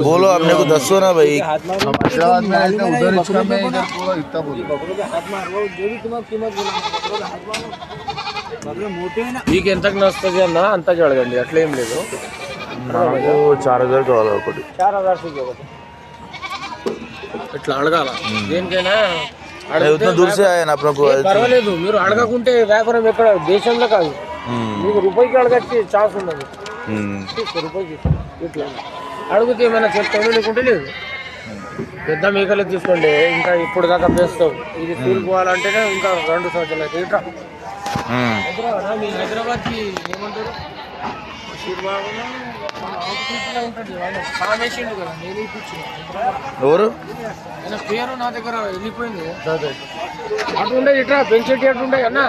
बोलो अपने को दसो ना भाई। हैदराबाद में रहते उधर इसका मैं इधर पूरा इतना बोल మీకు ఎంతకు నస్తుంది అన్న అంత అడగండి, అట్లా ఏం లేదు. నాకు 4000 కావాలి ఒకటి. 4000 ఒకటి ఇట్లా అడగాల దేనికైనా. उतना दूर से आया ना अपने को. పర్వాలేదు, మీరు అడగకుంటే వ్యాపారం ఎక్కడ దేశంలో కాదు. మీకు రూపాయికి అడగచ్చి ఛాన్స్ ఉన్నది. రూపాయికి ఇట్లా అడిగితే ఏమైనా చెప్తాను, లేకుంటే లేదు. పెద్ద మేకలే తీసుకోండి, ఇంకా ఇప్పుడు దాకా పేస్తావు. ఇది తీరుకోవాలంటేనే ఇంకా 2 సంవత్సరాలు అయితే. ఇట్లా మీ హైదరాబాద్కి ఏమంటారు, ఉంటుంది సామేసిండు కదా, నేను ఇప్పించిన ఎవరు ఆయన పేరు నా దగ్గర వెళ్ళిపోయింది. అటు ఉండే ఇట్లా పెంచేటి అటు ఉండే అన్న.